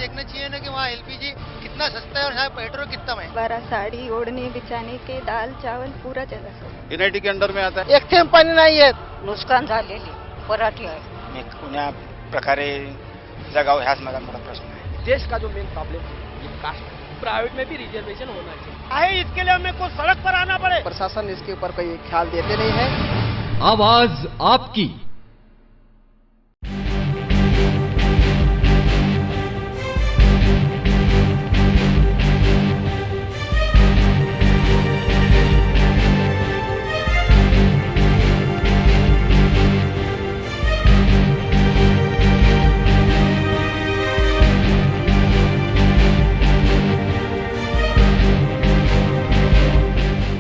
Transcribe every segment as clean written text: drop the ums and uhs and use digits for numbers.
देखना चाहिए ना कि वहाँ एलपीजी कितना सस्ता है और यहाँ पेट्रोल कितना महंगा। बारा साड़ी ओढ़ने बिछाने के दाल चावल पूरा चला सर। एनआयटी के अंडर में आता है. एक थेंब पाणी नाही येत. नुकसान झालेली पराठी आहे. कुण्या प्रकारे जगाव ह्याच माझा मोठा प्रश्न आहे. देश का जो मेन प्रॉब्लम है ये कास्ट है. प्राइवेट में भी रिजर्वेशन होना चाहिए. इसके लिए हमें को सड़क पर आना पड़े. प्रशासन इसके ऊपर कोई ख्याल देते नहीं है. आवाज आपकी.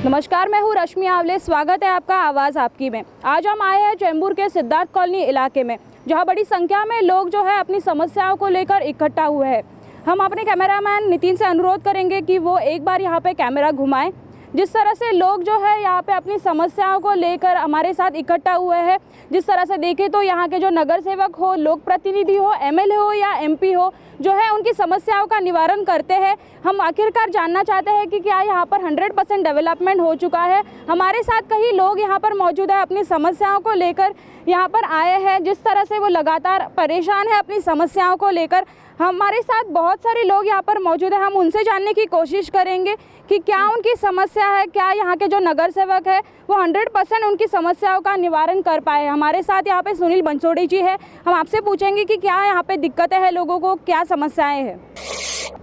नमस्कार, मैं हूँ रश्मि आवले। स्वागत है आपका आवाज़ आपकी में। आज हम आए हैं चेंबूर के सिद्धार्थ कॉलोनी इलाके में, जहाँ बड़ी संख्या में लोग जो है अपनी समस्याओं को लेकर इकट्ठा हुए हैं। हम अपने कैमरामैन नितिन से अनुरोध करेंगे कि वो एक बार यहाँ पे कैमरा घुमाएं। जिस तरह से लोग जो है यहाँ पे अपनी समस्याओं को लेकर हमारे साथ इकट्ठा हुए हैं, जिस तरह से देखें तो यहाँ के जो नगर सेवक हो, लोक प्रतिनिधि हो, एमएलए हो या एमपी हो, जो है उनकी समस्याओं का निवारण करते हैं। हम आखिरकार जानना चाहते हैं कि क्या यहाँ पर 100% डेवलपमेंट हो चुका है। हमारे साथ कई लोग यहाँ पर मौजूद है, अपनी समस्याओं को लेकर यहाँ पर आए हैं। जिस तरह से वो लगातार परेशान है अपनी समस्याओं को लेकर। हमारे साथ बहुत सारे लोग यहाँ पर मौजूद है, हम उनसे जानने की कोशिश करेंगे कि क्या उनकी समस्या है, क्या यहाँ के जो नगर सेवक है वो 100% उनकी समस्याओं का निवारण कर पाए। हमारे साथ यहाँ पे सुनील बंसोड़ी जी है, हम आपसे पूछेंगे कि क्या यहाँ पे दिक्कतें हैं, लोगों को क्या समस्याएं हैं।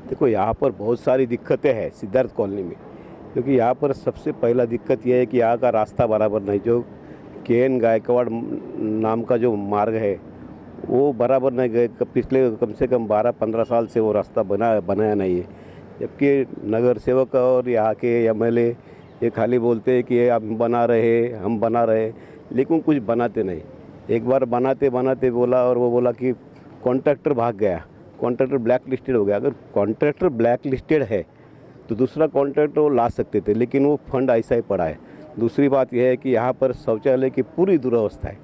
देखो, यहाँ पर बहुत सारी दिक्कतें हैं सिद्धार्थ कॉलोनी में, क्योंकि यहाँ पर सबसे पहला दिक्कत यह है कि यहाँ का रास्ता बराबर नहीं। जो KN गायकवाड़ नाम का जो मार्ग है वो बराबर नहीं गए। पिछले कम से कम 12-15 साल से वो रास्ता बनाया नहीं है। जबकि नगर सेवक और यहाँ के MLA ये खाली बोलते हैं कि हम बना रहे, लेकिन कुछ बनाते नहीं। एक बार बनाते बोला और वो बोला कि कॉन्ट्रैक्टर भाग गया, कॉन्ट्रैक्टर ब्लैक लिस्टेड हो गया। अगर कॉन्ट्रैक्टर ब्लैक लिस्टेड है तो दूसरा कॉन्ट्रैक्टर वो ला सकते थे, लेकिन वो फंड ऐसा ही पड़ा है। दूसरी बात यह है कि यहाँ पर शौचालय की पूरी दुरावस्था है।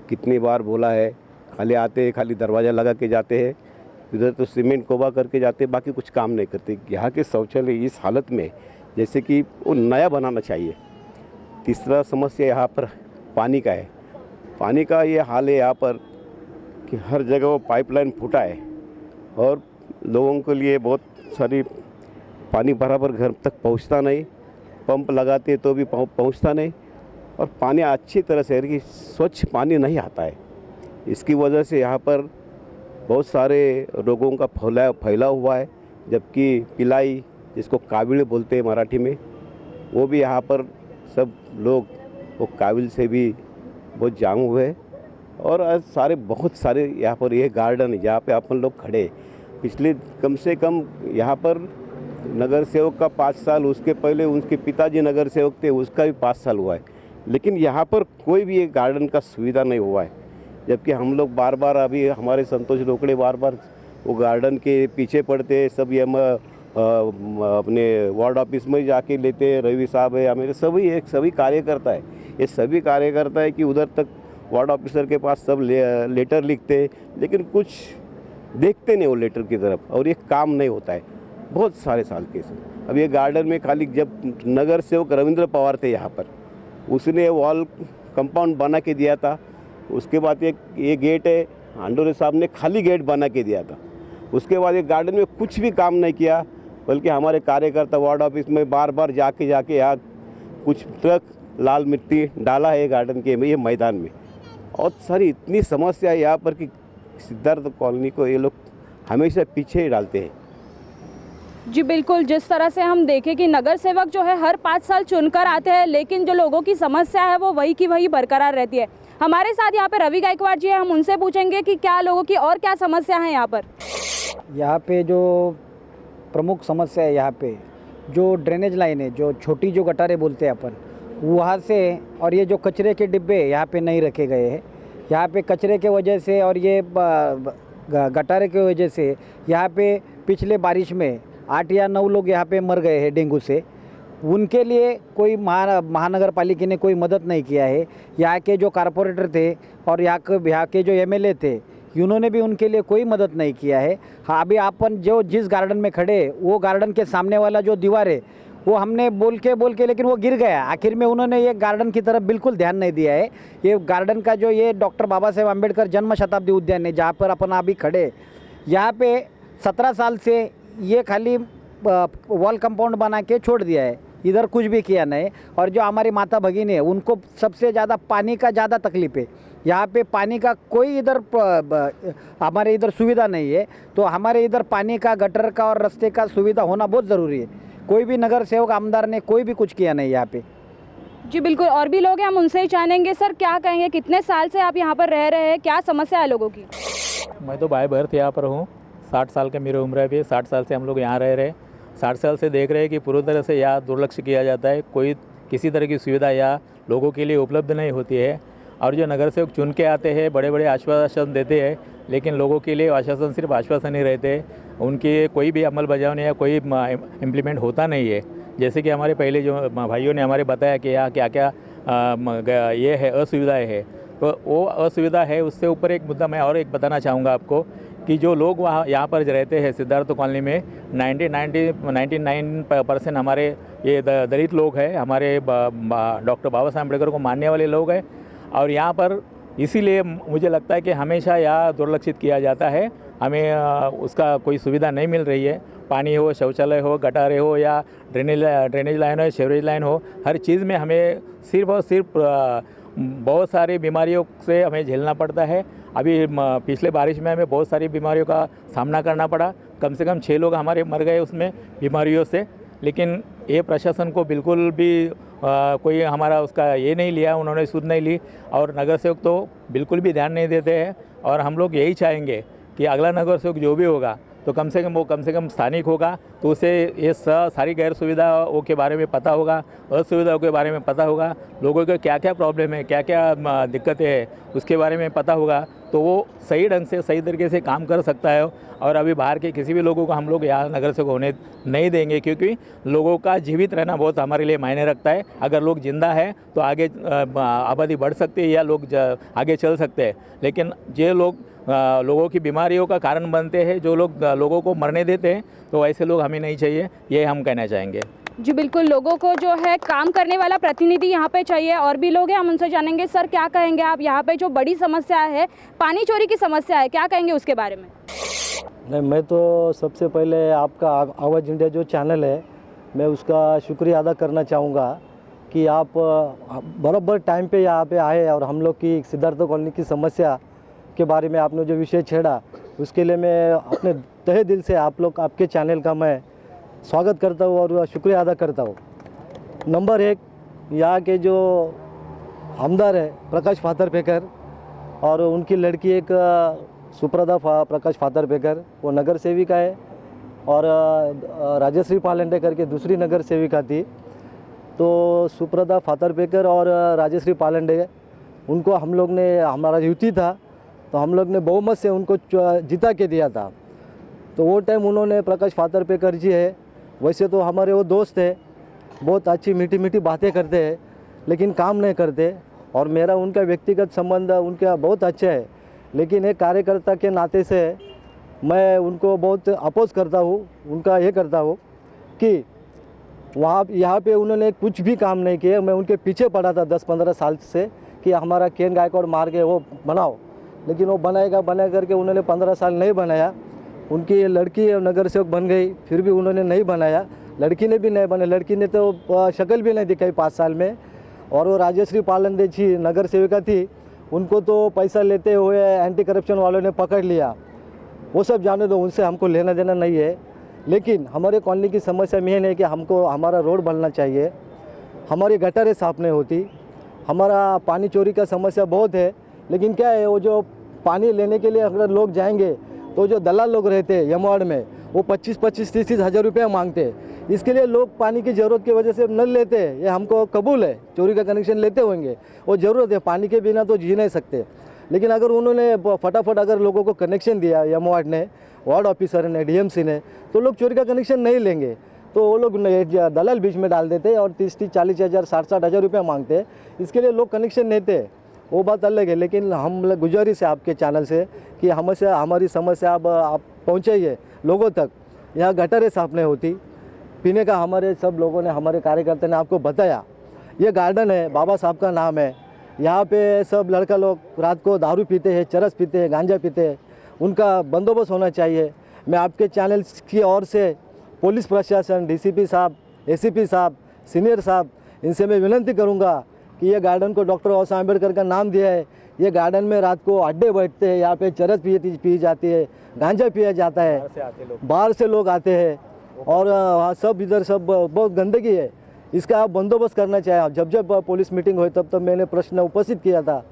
कितनी बार बोला है, खाली दरवाज़ा लगा के जाते हैं, इधर तो सीमेंट कोबा करके जाते हैं, बाकी कुछ काम नहीं करते। यहाँ के शौचालय इस हालत में जैसे कि वो नया बनाना चाहिए। तीसरा समस्या यहाँ पर पानी का है। पानी का ये हाल है यहाँ पर कि हर जगह वो पाइपलाइन फूटा है और लोगों के लिए बहुत सारी पानी बराबर घर तक पहुँचता नहीं। पंप लगाते तो भी पहुँचता नहीं और पानी अच्छी तरह से कि स्वच्छ पानी नहीं आता है। इसकी वजह से यहाँ पर बहुत सारे रोगों का फैला हुआ है। जबकि पिलाई, जिसको काबिल बोलते हैं मराठी में, वो भी यहाँ पर सब लोग वो काबिल से भी बहुत जाम हुए हैं। और बहुत सारे यहाँ पर ये गार्डन है जहाँ पे अपन लोग खड़े, पिछले कम से कम यहाँ पर नगर सेवक का 5 साल, उसके पहले उनके पिताजी नगर सेवक थे, उसका भी 5 साल हुआ है, लेकिन यहाँ पर कोई भी एक गार्डन का सुविधा नहीं हुआ है। जबकि हम लोग बार अभी हमारे संतोष रोकड़े बार वो गार्डन के पीछे पड़ते हैं। सब ये हम अपने वार्ड ऑफिस में जाके लेते हैं। रवि साहब है, मेरे सभी कार्यकर्ता है, ये सभी कार्यकर्ता है कि उधर तक वार्ड ऑफिसर के पास सब लेटर लिखते हैं, लेकिन कुछ देखते नहीं वो लेटर की तरफ, और ये काम नहीं होता है बहुत सारे साल के। अब ये गार्डन में खाली जब नगर सेवक रविंद्र पवार थे यहाँ पर, उसने वॉल कंपाउंड बना के दिया था। उसके बाद ये गेट है, आंडोरे साहब ने खाली गेट बना के दिया था। उसके बाद ये गार्डन में कुछ भी काम नहीं किया, बल्कि हमारे कार्यकर्ता वार्ड ऑफिस में बार जाके यहाँ कुछ ट्रक लाल मिट्टी डाला है गार्डन के ये मैदान में। और सारी इतनी समस्या है यहाँ पर कि सिद्धार्थ कॉलोनी को ये लोग हमेशा पीछे ही डालते हैं। जी बिल्कुल, जिस तरह से हम देखें कि नगर सेवक जो है हर 5 साल चुनकर आते हैं, लेकिन जो लोगों की समस्या है वो वही की वही बरकरार रहती है। हमारे साथ यहाँ पे रवि गायकवाड़ जी है, हम उनसे पूछेंगे कि क्या लोगों की और क्या समस्या है यहाँ पर। यहाँ पे जो प्रमुख समस्या है, यहाँ पे जो ड्रेनेज लाइन है, जो छोटी जो गटारे बोलते हैं अपन, वहाँ से, और ये जो कचरे के डिब्बे यहाँ पे नहीं रखे गए हैं। यहाँ पे कचरे के वजह से और ये गटारे की वजह से यहाँ पे पिछले बारिश में 8 या 9 लोग यहाँ पे मर गए हैं डेंगू से। उनके लिए कोई महानगर पालिका ने कोई मदद नहीं किया है। यहाँ के जो कारपोरेटर थे और यहाँ के जो MLA थे, उन्होंने भी उनके लिए कोई मदद नहीं किया है। हाँ, अभी अपन जो जिस गार्डन में खड़े, वो गार्डन के सामने वाला जो दीवार है वो हमने बोल के लेकिन वो गिर गया। आखिर में उन्होंने ये गार्डन की तरफ बिल्कुल ध्यान नहीं दिया है। ये गार्डन का जो ये डॉक्टर बाबा साहेब अम्बेडकर जन्म शताब्दी उद्यान है, जहाँ पर अपन अभी खड़े, यहाँ पे 17 साल से ये खाली वॉल कंपाउंड बना के छोड़ दिया है, इधर कुछ भी किया नहीं। और जो हमारी माता भगिनी है, उनको सबसे ज़्यादा पानी का ज़्यादा तकलीफ है। यहाँ पे पानी का कोई इधर हमारे इधर सुविधा नहीं है, तो हमारे इधर पानी का, गटर का और रास्ते का सुविधा होना बहुत ज़रूरी है। कोई भी नगर सेवक आमदार ने कोई भी कुछ किया नहीं यहाँ पे। जी बिल्कुल, और भी लोग हैं, हम उनसे ही जानेंगे। सर, क्या कहेंगे, कितने साल से आप यहाँ पर रह रहे हैं, क्या समस्या है लोगों की? मैं तो बाय बर्थ यहाँ पर हूँ, 60 साल का मेरी उम्र है अभी। 60 साल से हम लोग यहाँ रह रहे हैं। 60 साल से देख रहे हैं कि पूरी तरह से यहाँ दुर्लक्ष्य किया जाता है, कोई किसी तरह की सुविधा यहाँ लोगों के लिए उपलब्ध नहीं होती है। और जो नगर सेवक चुन के आते हैं, बड़े बड़े आश्वासन देते हैं, लेकिन लोगों के लिए आश्वासन सिर्फ आश्वासन ही रहते, उनकी कोई भी अमल बजावने या कोई इम्प्लीमेंट होता नहीं है। जैसे कि हमारे पहले जो भाइयों ने हमारे बताया कि यहाँ क्या क्या ये है, असुविधाएँ है, तो वो असुविधा है। उससे ऊपर एक मुद्दा मैं और एक बताना चाहूँगा आपको कि जो लोग वहाँ यहाँ पर रहते हैं सिद्धार्थ कॉलोनी में, 99% हमारे ये दलित लोग हैं, हमारे डॉक्टर बाबा साहब अम्बेडकर को मानने वाले लोग हैं। और यहाँ पर इसीलिए मुझे लगता है कि हमेशा यहाँ दुर्लक्षित किया जाता है, हमें उसका कोई सुविधा नहीं मिल रही है। पानी हो, शौचालय हो, गटारे हो या ड्रेनेज लाइन हो, सीवरेज लाइन हो, हर चीज़ में हमें सिर्फ और सिर्फ बहुत सारी बीमारियों से हमें झेलना पड़ता है। अभी पिछले बारिश में हमें बहुत सारी बीमारियों का सामना करना पड़ा, कम से कम 6 लोग हमारे मर गए उसमें बीमारियों से। लेकिन ये प्रशासन को बिल्कुल भी कोई हमारा उसका ये नहीं लिया, उन्होंने सुध नहीं ली, और नगर सेवक तो बिल्कुल भी ध्यान नहीं देते हैं। और हम लोग यही चाहेंगे कि अगला नगर सेवक जो भी होगा तो कम से कम स्थानिक होगा, तो उसे ये सारी गैर सुविधाओं के बारे में पता होगा, असुविधाओं के बारे में पता होगा, लोगों के क्या क्या प्रॉब्लम है, क्या क्या दिक्कतें हैं, उसके बारे में पता होगा, तो वो सही ढंग से, सही तरीके से काम कर सकता है। और अभी बाहर के किसी भी लोगों को हम लोग यहाँ नगर सेवक होने नहीं देंगे, क्योंकि लोगों का जीवित रहना बहुत हमारे लिए मायने रखता है। अगर लोग जिंदा है तो आगे आबादी बढ़ सकती है या लोग आगे चल सकते हैं, लेकिन जो लोग लोगों की बीमारियों का कारण बनते हैं, जो लोग लोगों को मरने देते हैं, तो ऐसे लोग हमें नहीं चाहिए, ये हम कहना चाहेंगे। जी बिल्कुल, लोगों को जो है काम करने वाला प्रतिनिधि यहाँ पे चाहिए। और भी लोग हैं, हम उनसे जानेंगे। सर, क्या कहेंगे आप, यहाँ पे जो बड़ी समस्या है, पानी चोरी की समस्या है, क्या कहेंगे उसके बारे में? नहीं, मैं तो सबसे पहले आपका आवाज़ इंडिया जो चैनल है, मैं उसका शुक्रिया अदा करना चाहूँगा कि आप बराबर टाइम पे यहाँ पे आए और हम लोग की सिद्धार्थ कॉलोनी की समस्या के बारे में आपने जो विषय छेड़ा, उसके लिए मैं अपने तहे दिल से आप लोग, आपके चैनल का मैं स्वागत करता हूँ और शुक्रिया अदा करता हूँ। नंबर 1, यहाँ के जो आमदार है प्रकाश फातर्पेकर, और उनकी लड़की एक सुप्रदा प्रकाश फातर्पेकर, वो नगर सेविका है, और राजश्री पालंडे करके दूसरी नगर सेविका थी। तो सुप्रदा फातर्पेकर और राजश्री पालंडे, उनको हम लोग ने, हमारा युति था तो हम लोग ने बहुमत से उनको जिता के दिया था। तो वो टाइम उन्होंने, प्रकाश फातर्पेकर जी है, वैसे तो हमारे वो दोस्त है, बहुत अच्छी मीठी मीठी बातें करते हैं, लेकिन काम नहीं करते। और मेरा उनका व्यक्तिगत संबंध उनका बहुत अच्छा है, लेकिन एक कार्यकर्ता के नाते से मैं उनको बहुत अपोज करता हूँ, उनका ये करता हूँ कि वहाँ यहाँ पे उन्होंने कुछ भी काम नहीं किए। मैं उनके पीछे पड़ा था 10-15 साल से कि हमारा केन गायकवाड़ मार्ग है वो बनाओ, लेकिन वो बना करके उन्होंने 15 साल नहीं बनाया। उनकी लड़की नगर सेवक बन गई, फिर भी उन्होंने नहीं बनाया। लड़की ने भी नहीं बनाया, लड़की ने तो शक्ल भी नहीं दिखाई 5 साल में। और वो राजश्री पालंडे जी नगर सेविका थी, उनको तो पैसा लेते हुए एंटी करप्शन वालों ने पकड़ लिया। वो सब जाने दो, उनसे हमको लेना देना नहीं है। लेकिन हमारे कॉलोनी की समस्या मेन है कि हमको हमारा रोड बनना चाहिए, हमारी गटरें साफ नहीं होती, हमारा पानी चोरी का समस्या बहुत है। लेकिन क्या है, वो जो पानी लेने के लिए अगर लोग जाएंगे तो जो दलाल लोग रहते हैं यमवाड़ में, वो 25-30 हज़ार रुपये मांगते हैं। इसके लिए लोग पानी की ज़रूरत की वजह से नल लेते हैं, ये हमको कबूल है, चोरी का कनेक्शन लेते होंगे, वो ज़रूरत है, पानी के बिना तो जी नहीं सकते। लेकिन अगर उन्होंने फटाफट अगर लोगों को कनेक्शन दिया यमवाड़ ने, वार्ड ऑफिसर ने, डीएमसी ने, तो लोग चोरी का कनेक्शन नहीं लेंगे। तो वो लोग दलाल बीच में डाल देते और 30-40 हज़ार 60-60 हज़ार रुपये मांगते हैं। इसके लिए लोग कनेक्शन लेते हैं। वो बात अलग है, लेकिन हम गुजारिश है आपके चैनल से कि हमारी समस्या अब आप पहुँचाइए लोगों तक। यहाँ गटरें साफ नहीं होती, पीने का हमारे सब लोगों ने, हमारे कार्यकर्ता ने आपको बताया। ये गार्डन है, बाबा साहब का नाम है। यहाँ पे सब लड़का लोग रात को दारू पीते हैं, चरस पीते हैं, गांजा पीते हैं, उनका बंदोबस्त होना चाहिए। मैं आपके चैनल की ओर से पुलिस प्रशासन, डीसीपी साहब, एसीपी साहब, सीनियर साहब, इनसे मैं विनती करूँगा कि ये गार्डन को डॉक्टर बाबा साहब अम्बेडकर का नाम दिया है। ये गार्डन में रात को अड्डे बैठते हैं, यहाँ पे चरस पी जाती है, गांजा पिया जाता है, बाहर से लोग आते हैं और वहाँ सब इधर सब बहुत गंदगी है। इसका आप बंदोबस्त करना चाहिए। जब जब पुलिस मीटिंग हुई तब मैंने प्रश्न उपस्थित किया था,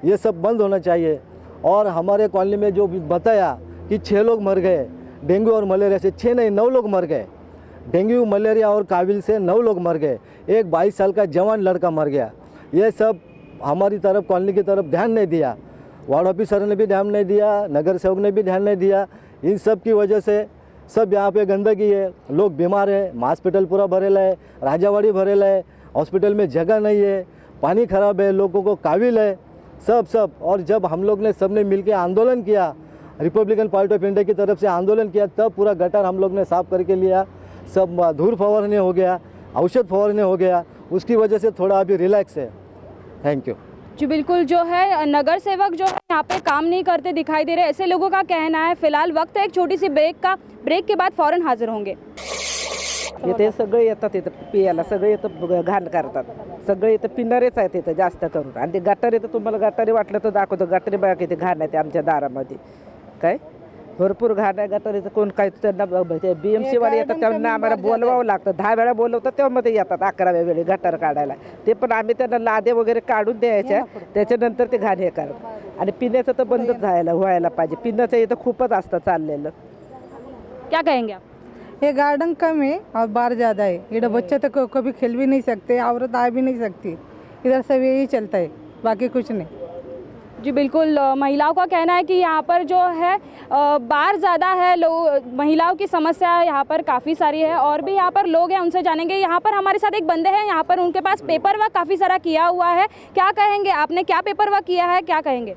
ये सब बंद होना चाहिए। और हमारे कॉलोनी में जो बताया कि 6 लोग मर गए डेंगू और मलेरिया से, 6 नहीं 9 लोग मर गए। डेंगू, मलेरिया और काबिल से 9 लोग मर गए, एक 22 साल का जवान लड़का मर गया। ये सब हमारी तरफ, कॉलोनी की तरफ ध्यान नहीं दिया। वार्ड ऑफिसर ने भी ध्यान नहीं दिया, नगर सेवक ने भी ध्यान नहीं दिया। इन सब की वजह से सब यहाँ पे गंदगी है, लोग बीमार है, हॉस्पिटल पूरा भरेला है, राजावाड़ी भरेला है, हॉस्पिटल में जगह नहीं है, पानी खराब है, लोगों को काबिल है, सब। और जब हम लोग ने सबने मिलकर आंदोलन किया, रिपब्लिकन पार्टी ऑफ इंडिया की तरफ से आंदोलन किया, तब पूरा गटर हम लोग ने साफ करके लिया। सब धूल फवारने हो गया, औषध फवारने हो गया, उसकी वजह से थोड़ा अभी रिलैक्स है। थैंक यू जी। बिल्कुल, जो है नगर सेवक जो है यहाँ पे काम नहीं करते दिखाई दे रहे, ऐसे लोगों का कहना है। फिलहाल वक्त है एक छोटी सी ब्रेक का, ब्रेक के बाद फौरन हाजिर होंगे। इथे सगळे येतात, इथं पियाला सगळे इथं घाण करतात, सगळे इथं पिणारेच आहेत इथं जास्त करून। आणि ते गटारे तर तुम्हाला गटारे वाटलं तर दाखवतो, गटारे बघा किती घाण आहे ते आमच्या दारामध्ये, काय भरपूर घाण आहे गटारीचं। कोण काय त्यांना BMC वाले येतात, त्यांना आम्हाला बोलवावं लागतं, 10 वेळा बोलवतात तेव्हा मध्ये येतात 11व्या वेळी गटार काढायला। ते पण आम्ही त्यांना लादे वगैरे काढून द्यायच्या, त्याच्यानंतर ते घाण हे करतात। आणि पिण्याचं तर बंदच व्हायला पाहिजे, पिण्याचं इथं खूपच असतं चाललेलं। क्या कहेंगे आप? ये गार्डन कम है और बार ज़्यादा है, इधर बच्चे तो कभी खेल भी नहीं सकते, औरत आ भी नहीं सकती, इधर सब यही चलता है, बाकी कुछ नहीं। जी बिल्कुल, महिलाओं का कहना है कि यहाँ पर जो है बार ज़्यादा है, लोग महिलाओं की समस्या यहाँ पर काफ़ी सारी है। और भी यहाँ पर लोग हैं, उनसे जानेंगे। यहाँ पर हमारे साथ एक बंदे हैं, यहाँ पर उनके पास पेपर वर्क काफ़ी सारा किया हुआ है। क्या कहेंगे, आपने क्या पेपर वर्क किया है, क्या कहेंगे?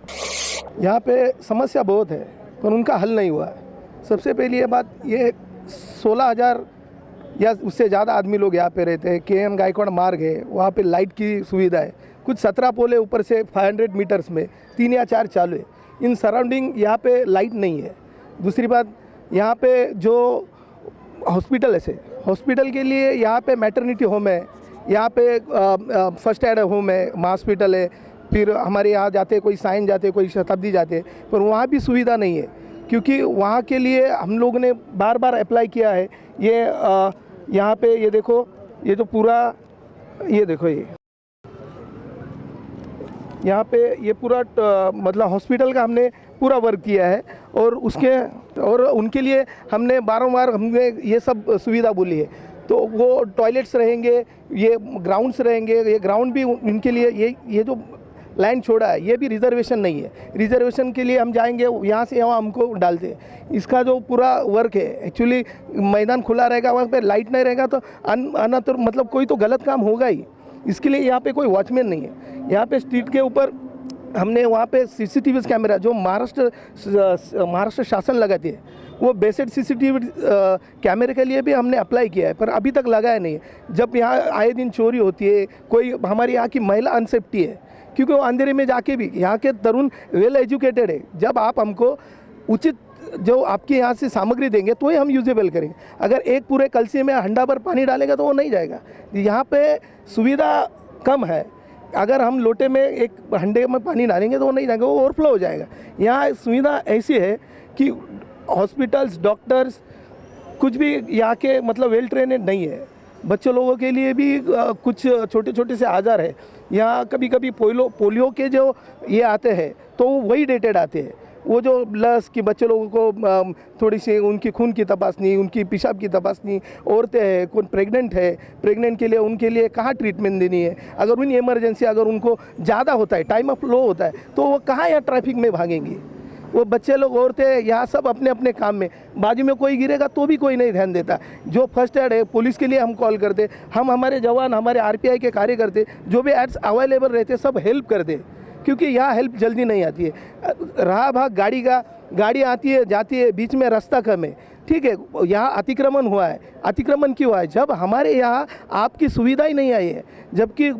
यहाँ पे समस्या बहुत है पर उनका हल नहीं हुआ है। सबसे पहली ये बात, ये 16,000 या उससे ज़्यादा आदमी लोग यहाँ पे रहते हैं। KN गायकवाड़ मार्ग है, वहाँ पे लाइट की सुविधा है, कुछ 17 पोल है, ऊपर से 500 मीटर्स में 3 या 4 चालू है। इन सराउंडिंग यहाँ पे लाइट नहीं है। दूसरी बात, यहाँ पे जो हॉस्पिटल है, हॉस्पिटल के लिए यहाँ पे मैटरनिटी होम है, यहाँ पे फर्स्ट एड होम है, हॉस्पिटल है, फिर हमारे यहाँ जाते कोई साइन जाते, कोई शताब्दी जाते, पर वहाँ भी सुविधा नहीं है। क्योंकि वहाँ के लिए हम लोग ने बार बार अप्लाई किया है। ये यहाँ पे ये देखो, ये जो पूरा ये देखो, ये यहाँ पे ये पूरा मतलब हॉस्पिटल का हमने पूरा वर्क किया है और उनके लिए हमने बारंबार हमने ये सब सुविधा बोली है। तो वो टॉयलेट्स रहेंगे, ये ग्राउंड्स रहेंगे, ये ग्राउंड भी उनके लिए, ये जो लैंड छोड़ा है ये भी रिजर्वेशन नहीं है। रिजर्वेशन के लिए हम जाएंगे, यहाँ से यहाँ हमको डालते हैं। इसका जो पूरा वर्क है, एक्चुअली मैदान खुला रहेगा, वहाँ पे लाइट नहीं रहेगा तो तो मतलब कोई तो गलत काम होगा ही। इसके लिए यहाँ पे कोई वॉचमैन नहीं है। यहाँ पे स्ट्रीट के ऊपर हमने वहाँ पे CCTV कैमरा जो महाराष्ट्र शासन लगाती है, वो बेसिक CCTV कैमरे के लिए भी हमने अप्लाई किया है, पर अभी तक लगाया नहीं है। जब यहाँ आए दिन चोरी होती है, कोई हमारी यहाँ की महिला अनसेफ्टी है, क्योंकि वो अंधेरे में जाके भी, यहाँ के तरुण वेल एजुकेटेड है। जब आप हमको उचित जो आपके यहाँ से सामग्री देंगे तो ही हम यूजेबल करेंगे। अगर एक पूरे कलसी में हंडा भर पानी डालेगा तो वो नहीं जाएगा। यहाँ पे सुविधा कम है। अगर हम लोटे में एक हंडे में पानी डालेंगे तो वो नहीं जाएगा, वो ओवरफ्लो हो जाएगा। यहाँ सुविधा ऐसी है कि हॉस्पिटल्स, डॉक्टर्स कुछ भी यहाँ के मतलब वेल ट्रेनेड नहीं है। बच्चों लोगों के लिए भी कुछ छोटे छोटे से आज़ार है। यहाँ कभी कभी पोलियो के जो ये आते हैं तो वही डेटेड आते हैं। वो जो लस कि बच्चे लोगों को थोड़ी सी उनकी खून की तपासनी, उनकी पेशाब की तपासनी, औरतें हैं, कौन प्रेग्नेंट है, प्रेग्नेंट के लिए उनके लिए कहाँ ट्रीटमेंट देनी है। अगर उन इमरजेंसी अगर उनको ज़्यादा होता है, टाइम ऑफ लो होता है, तो वो कहाँ यहाँ ट्रैफिक में भागेंगी। वो बच्चे लोग, औरतें यहाँ सब अपने अपने काम में, बाजू में कोई गिरेगा तो भी कोई नहीं ध्यान देता। जो फर्स्ट एड है, पुलिस के लिए हम कॉल करते, हम हमारे जवान, हमारे RPI के कार्यकर्ते जो भी एड्स अवेलेबल रहते सब हेल्प करते, क्योंकि यहाँ हेल्प जल्दी नहीं आती है। रहा भाग गाड़ी का, गाड़ी आती है जाती है, बीच में रास्ता कम है, ठीक है। यहाँ अतिक्रमण हुआ है, अतिक्रमण क्यों हुआ है? जब हमारे यहाँ आपकी सुविधा ही नहीं आई है, जबकि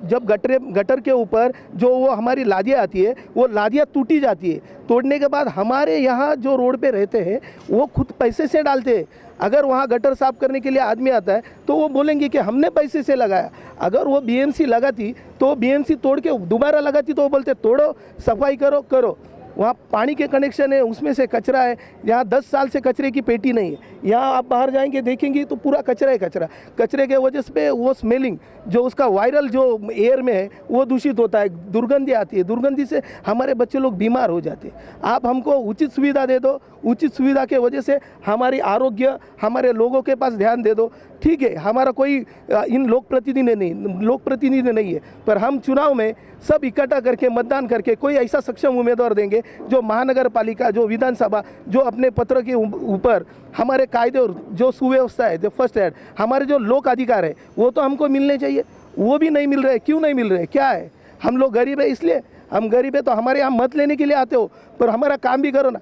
जब गटर के ऊपर जो वो हमारी लादियाँ आती है, वो लादियाँ टूटी जाती है। तोड़ने के बाद हमारे यहाँ जो रोड पे रहते हैं वो खुद पैसे से डालते हैं। अगर वहाँ गटर साफ करने के लिए आदमी आता है तो वो बोलेंगे कि हमने पैसे से लगाया। अगर वो बीएमसी लगाती तो बीएमसी तोड़ के दोबारा लगाती, तो वो बोलते तोड़ो, सफाई करो। वहाँ पानी के कनेक्शन है, उसमें से कचरा है। यहाँ 10 साल से कचरे की पेटी नहीं है। यहाँ आप बाहर जाएंगे देखेंगे तो पूरा कचरा है, कचरा। कचरे के वजह से वो स्मेलिंग जो उसका वायरल जो एयर में है वो दूषित होता है, दुर्गंधी आती है। दुर्गंधी से हमारे बच्चे लोग बीमार हो जाते हैं। आप हमको उचित सुविधा दे दो, उचित सुविधा के वजह से हमारी आरोग्य, हमारे लोगों के पास ध्यान दे दो, ठीक है। हमारा कोई इन लोक प्रतिनिधि नहीं है, पर हम चुनाव में सब इकट्ठा करके मतदान करके कोई ऐसा सक्षम उम्मीदवार देंगे जो महानगर पालिका, जो विधानसभा, जो अपने पत्र के ऊपर हमारे कायदे और जो सुव्यवस्था है, जो फर्स्ट एड, हमारे जो लोक अधिकार है वो तो हमको मिलने चाहिए। वो भी नहीं मिल रहे। क्यों नहीं मिल रहे? क्या है? हम लोग गरीब है इसलिए? हम गरीब है तो हमारे यहाँ मत लेने के लिए आते हो, पर हमारा काम भी करो ना।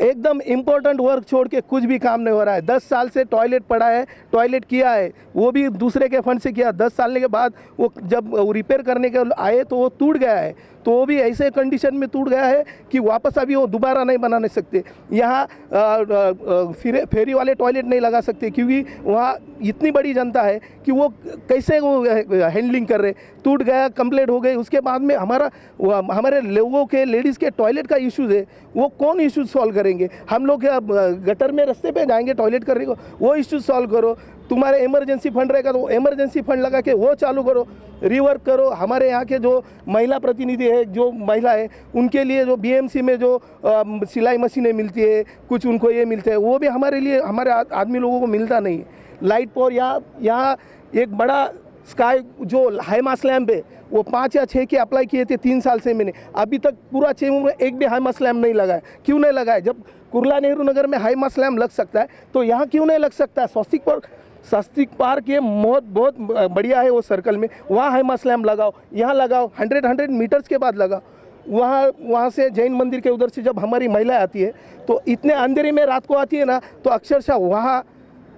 एकदम इम्पोर्टेंट वर्क छोड़ के कुछ भी काम नहीं हो रहा है। 10 साल से टॉयलेट पड़ा है, टॉयलेट किया है, वो भी दूसरे के फंड से किया। 10 साल के बाद वो जब रिपेयर करने के आए तो वो टूट गया है, तो वो भी ऐसे कंडीशन में टूट गया है कि वापस अभी वो दोबारा नहीं बना नहीं सकते। यहाँ फेरी वाले टॉयलेट नहीं लगा सकते क्योंकि वहाँ इतनी बड़ी जनता है कि वो कैसे वो हैंडलिंग कर रहे। टूट गया, कंप्लेंट हो गई, उसके बाद में हमारे लोगों के, लेडीज़ के टॉयलेट का इश्यूज़ है, वो कौन इश्यूज सॉल्व करेंगे? हम लोग गटर में रास्ते पे जाएंगे टॉयलेट करने को, वो इश्यूज सॉल्व करो। तुम्हारे इमरजेंसी फंड रहेगा तो इमरजेंसी फंड लगा के वो चालू करो, रिवर्क करो। हमारे यहाँ के जो महिला प्रतिनिधि है, जो महिला है, उनके लिए जो बीएमसी में जो सिलाई मशीनें मिलती है, कुछ उनको ये मिलते हैं, वो भी हमारे लिए, हमारे आदमी लोगों को मिलता नहीं है। लाइट पर यहाँ एक बड़ा स्काई जो हाईमास लैम्प है वो 5 या 6 के अप्लाई किए थे 3 साल से मैंने, अभी तक पूरा चेंबूर में एक भी हाईमास लैम्प नहीं लगा है। क्यों नहीं लगा है? जब कुर्ला नेहरू नगर में हाईमास लैम्प लग सकता है तो यहाँ क्यों नहीं लग सकता है? स्वस्तिक पार्क ये बहुत बढ़िया है, वो सर्कल में वहाँ हाईमास लैम्प लगाओ, यहाँ लगाओ, 100 मीटर्स के बाद लगाओ। वहाँ से जैन मंदिर के उधर से जब हमारी महिला आती है तो इतने अंधेरे में रात को आती है ना, तो अक्षरशः वहाँ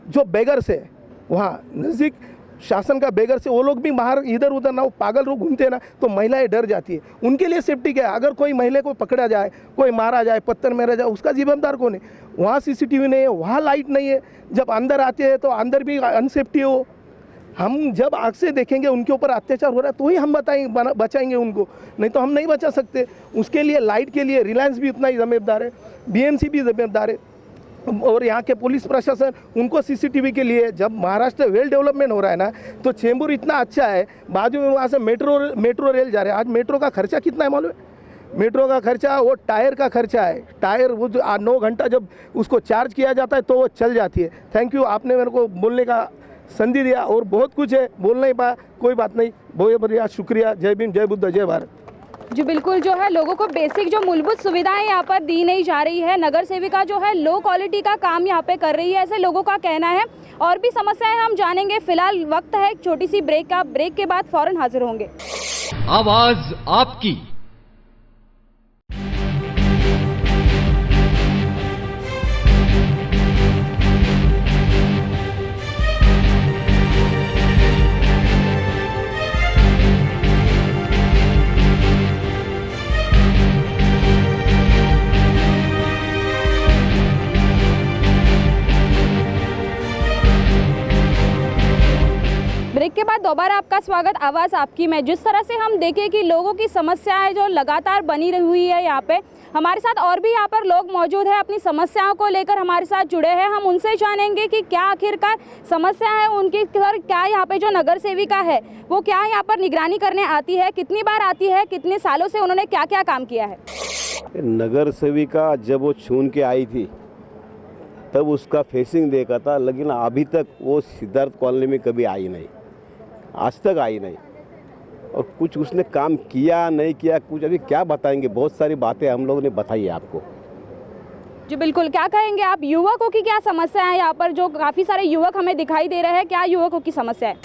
जो बेगर्स है, वहाँ नज़दीक शासन का बेगर से वो लोग भी बाहर इधर उधर ना, वो पागल लोग घूमते हैं ना, तो महिलाएं डर जाती है। उनके लिए सेफ्टी क्या है? अगर कोई महिला को पकड़ा जाए, कोई मारा जाए, पत्थर मारा जाए, उसका जिम्मेदार कौन है? वहाँ सीसीटीवी नहीं है, वहाँ लाइट नहीं है। जब अंदर आते हैं तो अंदर भी अनसेफ्टी हो। हम जब आग से देखेंगे उनके ऊपर अत्याचार हो रहा है तो ही हम बचाएंगे उनको, नहीं तो हम नहीं बचा सकते। उसके लिए लाइट के लिए रिलायंस भी उतना ही जिम्मेदार है, बीएमसी भी जिम्मेदार है, और यहाँ के पुलिस प्रशासन उनको सीसीटीवी के लिए। जब महाराष्ट्र वेल डेवलपमेंट हो रहा है ना, तो चेंबूर इतना अच्छा है, बाजू में वहाँ से मेट्रो रेल जा रहे हैं। आज मेट्रो का खर्चा कितना है मालूम है? मेट्रो का खर्चा वो टायर का खर्चा है। टायर वो 9 घंटा जब उसको चार्ज किया जाता है तो वो चल जाती है। थैंक यू, आपने मेरे को बोलने का संधि दिया, और बहुत कुछ है, बोल नहीं पाया, कोई बात नहीं, बहुत बढ़िया, शुक्रिया। जय भीम, जय बुद्ध, जय भारत। जी बिल्कुल, जो है लोगों को बेसिक जो मूलभूत सुविधाएं यहाँ पर दी नहीं जा रही है। नगर सेविका जो है लो क्वालिटी का काम यहाँ पे कर रही है, ऐसे लोगों का कहना है। और भी समस्याएं हम जानेंगे। फिलहाल वक्त है एक छोटी सी ब्रेक का, ब्रेक के बाद फौरन हाजिर होंगे। आवाज आपकी। ब्रेक के बाद दोबारा आपका स्वागत आवाज़ आपकी में। जिस तरह से हम देखें कि लोगों की समस्याएं जो लगातार बनी रही हुई है, यहाँ पे हमारे साथ और भी यहाँ पर लोग मौजूद हैं, अपनी समस्याओं को लेकर हमारे साथ जुड़े हैं। हम उनसे जानेंगे कि क्या आखिरकार समस्या है उनकी, क्या यहाँ पे जो नगर सेविका है वो क्या यहाँ पर निगरानी करने आती है, कितनी बार आती है, कितने सालों से उन्होंने क्या क्या काम किया है। नगर सेविका जब वो चुन के आई थी तब उसका फेसिंग देखा था, लेकिन अभी तक वो सिद्धार्थ कॉलोनी में कभी आई नहीं, आज तक आई नहीं। और कुछ उसने काम किया नहीं किया, कुछ अभी क्या बताएंगे, बहुत सारी बातें हम लोगों ने बताई है आपको। जी बिल्कुल, क्या कहेंगे आप, युवकों की क्या समस्या है यहाँ पर? जो काफ़ी सारे युवक हमें दिखाई दे रहे हैं, क्या युवकों की समस्या है?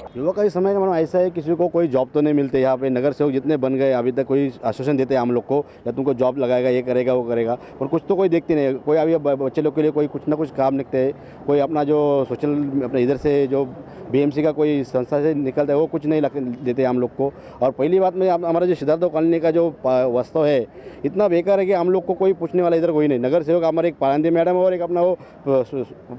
युवा का इस समय का मैडम ऐसा है, किसी को कोई जॉब तो नहीं मिलते यहाँ पे। नगर सेवक जितने बन गए अभी तक, कोई आश्वासन देते हैं हम लोग को या तुमको जॉब लगाएगा, ये करेगा वो करेगा, पर कुछ तो कोई देखते नहीं। कोई अभी बच्चे लोग के लिए कोई कुछ ना कुछ काम निकलते हैं, कोई अपना जो सोशल अपने इधर से जो BMC का कोई संस्था से निकलता है वो कुछ नहीं देते हम लोग को। और पहली बात में हमारा जो सिद्धार्थ कॉलोनी का जो वास्तव है इतना बेकार है कि हम लोग को कोई पूछने वाला इधर कोई नहीं। नगर सेवक हमारे एक पारंदी मैडम और एक अपना वो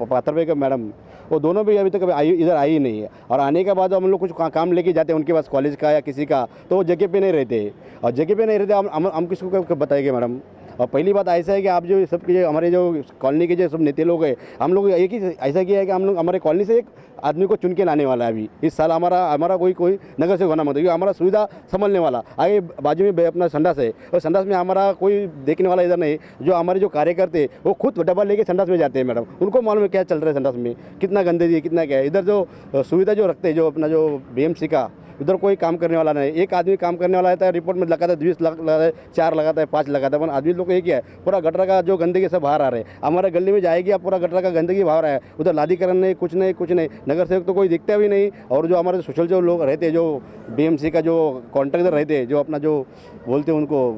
पाथरवे का मैडम, वो दोनों भी अभी तक इधर आई ही नहीं है। और आने के बाद हम लोग कुछ काम लेके जाते हैं उनके पास, कॉलेज का या किसी का, तो वो जगह पे नहीं रहते। और जगह पे नहीं रहते हम किसको बताएंगे मैडम। और पहली बात ऐसा है कि आप जो सबके जो हमारे जो कॉलोनी के जो सब नेता लोग हैं, हम लोग एक ही ऐसा किया है कि हम लोग हमारे कॉलोनी से एक आदमी को चुन के लाने वाला है अभी इस साल। हमारा कोई नगर से होना मत, क्योंकि हमारा सुविधा संभलने वाला। आगे बाजू में अपना संडास है, और संडास में हमारा कोई देखने वाला इधर नहीं। जो हमारे जो कार्यकर्ते वो खुद डब्बा लेके संडास में जाते हैं मैडम, उनको मालूम है क्या चल रहा है संडास में, कितना गंदगी है, कितना क्या है। इधर जो सुविधा जो रखते हैं जो अपना जो BMC का, उधर कोई काम करने वाला नहीं। एक आदमी काम करने वाला रहता है, रिपोर्ट में लगाता है 20 लगाता है, 4 लगाता है, 5 लगाता है, पर आदमी लोग को एक ही है, पूरा गटर का जो गंदगी सब बाहर आ रहे हैं। हमारे गली में जाएगी आप, पूरा गटर का गंदगी बाहर है, उधर लादीकरण नहीं, कुछ नहीं। नगर सेवक तो कोई दिखता भी नहीं। और जो हमारे सोशल जो लोग रहते हैं, जो BMC का जो कॉन्ट्रैक्टर रहते हैं, जो अपना जो बोलते हैं उनको,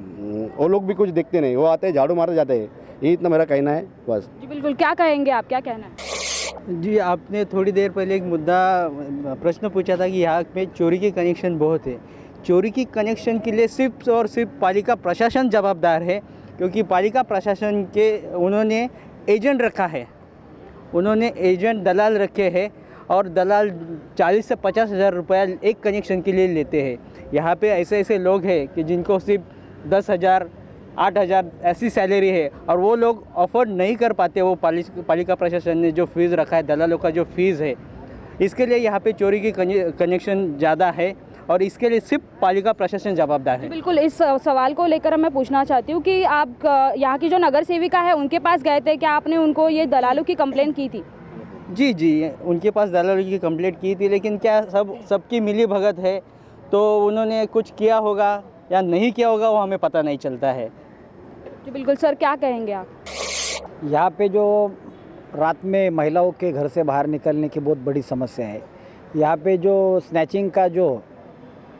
वो लोग भी कुछ देखते नहीं, वो आते हैं झाड़ू मारते जाते हैं। ये इतना मेरा कहना है बस। जी बिल्कुल, क्या कहेंगे आप, क्या कहना है? जी, आपने थोड़ी देर पहले एक प्रश्न पूछा था कि यहाँ में चोरी के कनेक्शन बहुत है। चोरी की कनेक्शन के लिए सिर्फ और सिर्फ पालिका प्रशासन जवाबदार है, क्योंकि पालिका प्रशासन के उन्होंने एजेंट रखा है, उन्होंने एजेंट दलाल रखे हैं, और दलाल 40 से 50 हज़ार रुपया एक कनेक्शन के लिए लेते हैं। यहाँ पे ऐसे लोग हैं कि जिनको सिर्फ 10,000 8,000 ऐसी सैलरी है, और वो लोग अफोर्ड नहीं कर पाते। वो पालिका प्रशासन ने जो फ़ीस रखा है, दलालों का जो फ़ीस है, इसके लिए यहाँ पे चोरी की कनेक्शन ज़्यादा है, और इसके लिए सिर्फ पालिका प्रशासन जवाबदार है। बिल्कुल, इस सवाल को लेकर मैं पूछना चाहती हूँ कि आप यहाँ की जो नगर सेविका है उनके पास गए थे, क्या आपने उनको ये दलालों की कंप्लेंट की थी? जी, उनके पास दलालों की कंप्लेंट की थी, लेकिन क्या सबकी मिली भगत है, तो उन्होंने कुछ किया होगा या नहीं किया होगा वो हमें पता नहीं चलता है। जी बिल्कुल सर, क्या कहेंगे आप? यहाँ पे जो रात में महिलाओं के घर से बाहर निकलने की बहुत बड़ी समस्या है। यहाँ पे जो स्नैचिंग का जो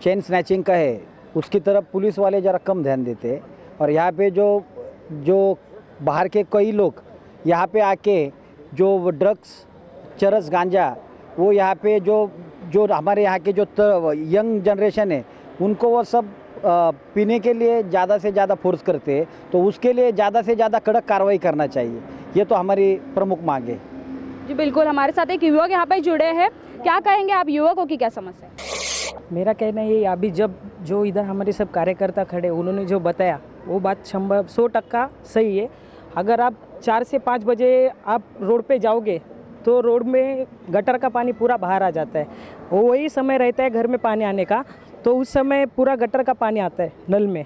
चेन स्नैचिंग का है, उसकी तरफ पुलिस वाले ज़रा कम ध्यान देते हैं। और यहाँ पे जो बाहर के कई लोग यहाँ पे आके जो ड्रग्स, चरस, गांजा, वो यहाँ पे जो हमारे यहाँ के जो यंग जनरेशन है उनको वो सब पीने के लिए ज़्यादा से ज़्यादा फोर्स करते हैं। तो उसके लिए ज़्यादा से ज़्यादा कड़क कार्रवाई करना चाहिए, ये तो हमारी प्रमुख मांग है। जी बिल्कुल, हमारे साथ एक युवक यहाँ पे जुड़े हैं, क्या कहेंगे आप, युवकों की क्या समस्या है? मेरा कहना ये, अभी जब जो इधर हमारे सब कार्यकर्ता खड़े उन्होंने जो बताया वो बात 100% सही है। अगर आप 4 से 5 बजे आप रोड पे जाओगे तो रोड में गटर का पानी पूरा बाहर आ जाता है। वही समय रहता है घर में पानी आने का, तो उस समय पूरा गटर का पानी आता है नल में।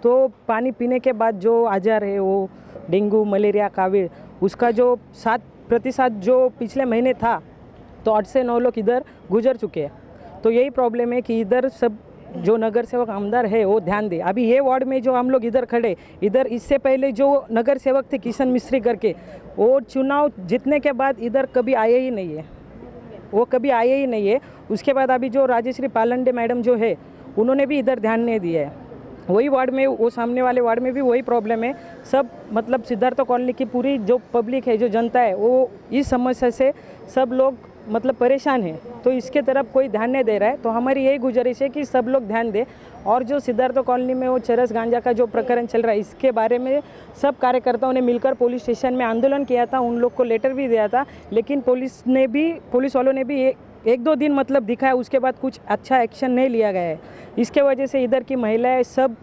तो पानी पीने के बाद जो आजार है, वो डेंगू, मलेरिया, कावीड़, उसका जो 7% जो पिछले महीने था, तो 8 से 9 लोग इधर गुजर चुके हैं। तो यही प्रॉब्लम है कि इधर सब जो नगर सेवक आमदार है वो ध्यान दे। अभी ये वार्ड में जो हम लोग इधर खड़े, इधर इससे पहले जो नगर सेवक थे किशन मिस्त्री करके, वो चुनाव जीतने के बाद इधर कभी आए ही नहीं है, वो कभी आए ही नहीं है। उसके बाद अभी जो राजेश्री पालंडे मैडम जो है, उन्होंने भी इधर ध्यान नहीं दिया है। वही वार्ड में, वो सामने वाले वार्ड में भी वही प्रॉब्लम है। सब मतलब सिद्धार्थ कॉलोनी की पूरी जो पब्लिक है, जो जनता है, वो इस समस्या से सब लोग मतलब परेशान है। तो इसके तरफ कोई ध्यान नहीं दे रहा है। तो हमारी यही गुजारिश है कि सब लोग ध्यान दें। और जो सिद्धार्थ कॉलोनी में वो चरस गांजा का जो प्रकरण चल रहा है, इसके बारे में सब कार्यकर्ताओं ने मिलकर पुलिस स्टेशन में आंदोलन किया था, उन लोग को लेटर भी दिया था, लेकिन पुलिस वालों ने भी 1-2 दिन मतलब दिखाया, उसके बाद कुछ अच्छा एक्शन नहीं लिया गया है। इसके वजह से इधर की महिलाएं, सब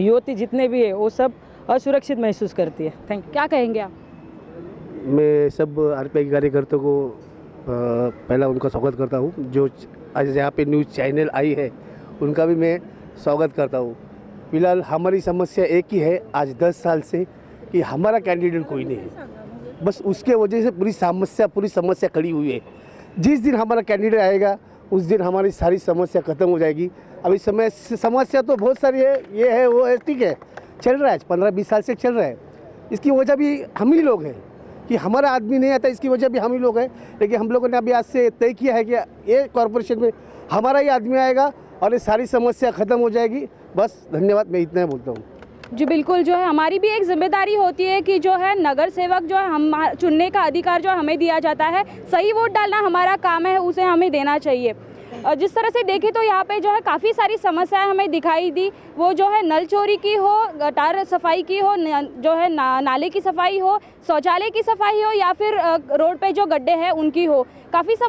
युवती जितने भी है, वो सब असुरक्षित महसूस करती है। Thank you. क्या कहेंगे आप? मैं सब RPI कार्यकर्ताओं को पहला उनका स्वागत करता हूँ। जो आज यहाँ पे न्यूज़ चैनल आई है उनका भी मैं स्वागत करता हूँ। फिलहाल हमारी समस्या एक ही है आज 10 साल से, कि हमारा कैंडिडेट कोई नहीं है। बस उसके वजह से पूरी समस्या खड़ी हुई है। जिस दिन हमारा कैंडिडेट आएगा उस दिन हमारी सारी समस्या ख़त्म हो जाएगी। अभी समस्या तो बहुत सारी है, ये है वो है, ठीक है, चल रहा है, 15-20 साल से चल रहा है। इसकी वजह भी हम ही लोग हैं। कि हमारा आदमी नहीं आता, इसकी वजह भी हम ही लोग हैं। लेकिन हम लोगों ने अभी आज से तय किया है कि ये कॉरपोरेशन में हमारा ही आदमी आएगा और ये सारी समस्या ख़त्म हो जाएगी। बस धन्यवाद, मैं इतना बोलता हूँ। जी बिल्कुल, जो है हमारी भी एक जिम्मेदारी होती है कि जो है नगर सेवक जो है हम चुनने का अधिकार जो हमें दिया जाता है, सही वोट डालना हमारा काम है, उसे हमें देना चाहिए। जिस तरह से देखें तो यहाँ पे जो है काफ़ी सारी समस्याएं हमें दिखाई दी, वो जो है नल चोरी की हो, गटार सफाई की हो, जो है नाले की सफाई हो, शौचालय की सफाई हो, या फिर रोड पे जो गड्ढे हैं उनकी हो। काफ़ी समस्या